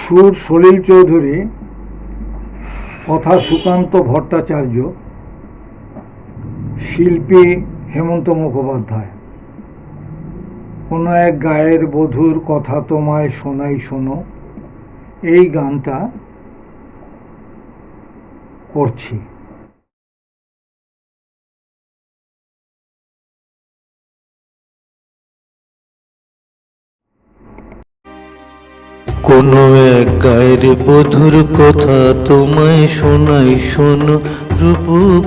সুর সলিল চৌধুরী, কথা সুকান্ত ভট্টাচার্য, শিল্পী হেমন্ত মুখোপাধ্যায়। কোনো এক গায়ের বধূর কথা তোমায় শোনাই শোনো, এই গানটা করছি। কোনো এক গায়ের বধুর কথা তোমায় শোনাই শোনো, রূপ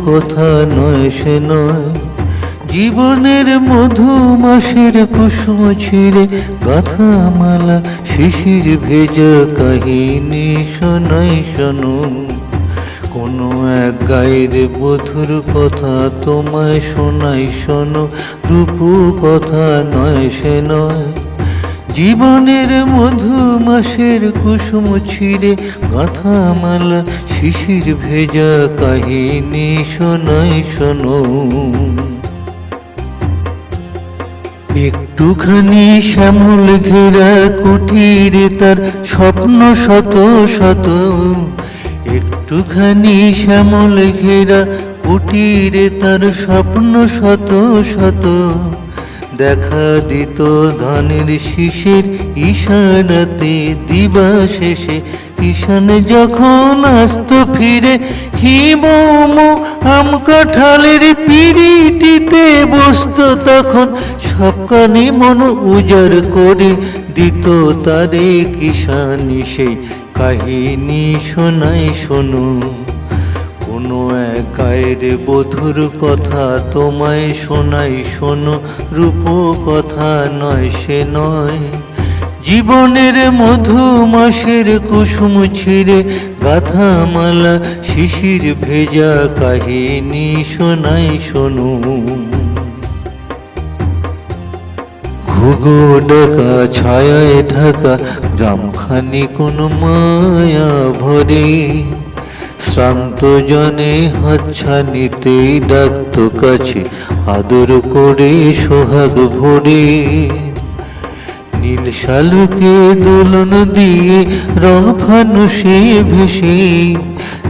কথা নয় সে নয়। জীবনের মধুমাসের কুসুম ছিঁড়ে গাথা মালা, শিশির ভেজা কাহিনী শোনাই শোনো। কোনো এক গায়ের বধুর কথা তোমায় শোনাই শোনো, রূপ কথা নয় সে নয়। জীবনের মধুমাসের কুসুম ছিঁড়ে গাথা মালা, শিশির ভেজা কাহিনী শোনাই শোনো। একটুখানি শ্যামল ঘেরা কুটিরে তার স্বপ্ন শত শত, একটুখানি শ্যামল ঘেরা কুটিরে তার স্বপ্ন শত শত। দেখা দিত ধানের শীষের ইশারাতে দিবা শেষে, কিষান যখন আসত ফিরে হিমম আম কাঁঠালের পিড়িটিতে বসত, তখন সবখানি মন উজাড় করে দিত তারে কিষানি সেই কাহিনী শোনাই শোনো। কোনো এক গায়ের বধুর কথা তোমায় শোনাই শোনো, রূপ কথা নয় সে নয়। জীবনের মধুমাসের কুসুম ছিঁড়ে গাথা মালা, শিশির ভেজা কাহিনী শোনাই শোনো। ঘুঘু ডাকা ছায়ায় ঢাকা গ্রামখানি কোন মায়া ভরে, শ্রান্ত জনে হাতছানিতে ডাকত কাছে আদর করে সোহাগ ভরে। নীল শালুকে দোলন দিয়ে রং ফানুষে ভেসে,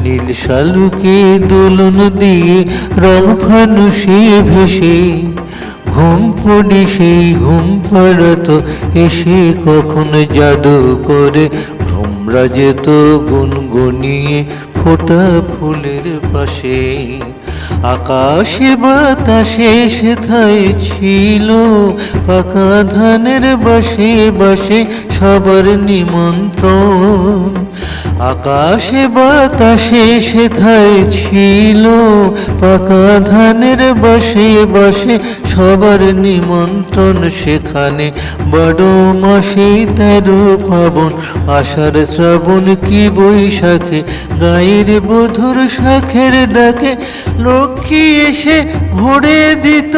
নীল শালুকে দোলন দিয়ে রং ফানুষে ভেসে। ঘুম পড়ি সেই ঘুম পাড়াত এসে কখন জাদু করে, ভ্রমরা যেত গুনগুনিয়ে ফোটা ফুলের পাশে। আকাশে বাতাসে সেথায় ছিল পাকা ধানের বাসে বাসে সবার নিমন্ত্রণ। আকাশে বাতাসে সেথায় ছিল পাকা ধানের বাসে বাসে সবার নিমন্ত্রণ। সেখানে 12 মাসে 13 পাবন, আষাঢ় শ্রাবণ কি বৈশাখে, গায়ের বধুর শাখের ডাকে লক্ষ্মী এসে ভরে দিত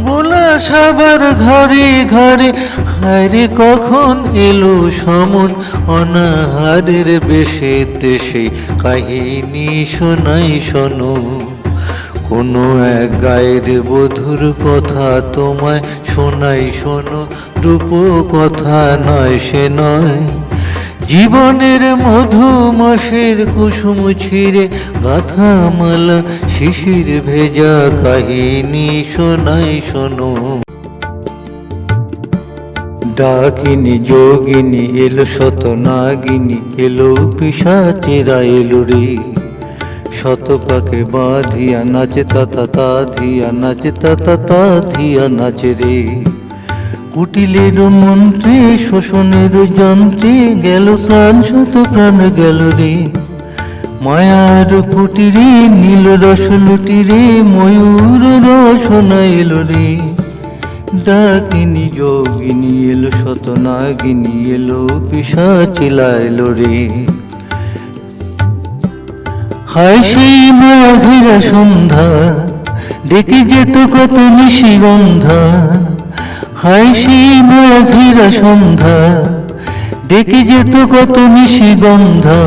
গোলা সবার ঘরে ঘরে। হায়রে কখন এলো সমন অনাহারের বেশেতে, সেই কাহিনী শোনাই শোনো। কোনো এক গায়ের বধুর কথা তোমায় শোনাই শোনো, রূপ কথা নয় সে নয়। জীবনের মধুমাসের কুসুম ছিঁড়ে গাথা মালা, শিশির ভেজা কাহিনী শোনাই শোনো। ডাকিনী যোগিনী এলো শত নাগিনী, এলো পিশাচেরা এলো রে। শত পাকে বাঁধিয়া নাচে তাতা তা ধিয়া, নাচে তাতা তা ধিয়া নাচে রে। কুটিলের মন্ত্রে শোষণের যন্ত্রে গেল প্রাণ, শত প্রাণ গেল রে। মায়ার কুটিরে নীল রস লুটিরে, ময়ূর রসনা এলো রে। ডাকিনী যোগিনী এলো শত নাগিনী, এলো পিশাচিলা এলো রে। হায় সেই মাঘেরা সন্ধ্যা, ডেকে যেত কত নিশিগন্ধা। হায় সেই মাঘেরা সন্ধ্যা, ডেকে যেত কত নিশিগন্ধা।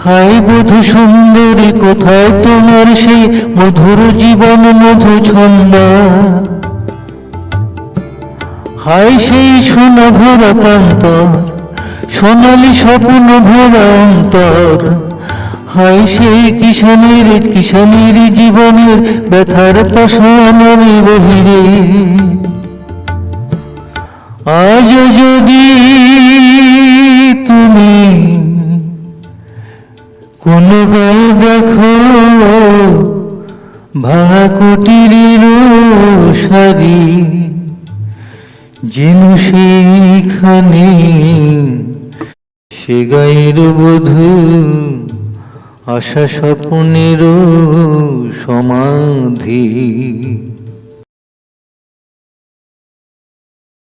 হায় বধূ সুন্দরী কোথায় তোমার সেই মধুর জীবন মধু ছন্দা। হায় সেই সোনা ভরা প্রান্তর, সোনালি স্বপ্ন ভরা অন্তর, হায় সেই কিষানের জীবনের ব্যথার পাশানের বহিরে। আজ যদি তুমি কোন গায়ে দেখো ভাঙা কুটিরের সারি, যেন সেইখানে সে গায়ের বধূ আশা স্বপ্নের সমাধি।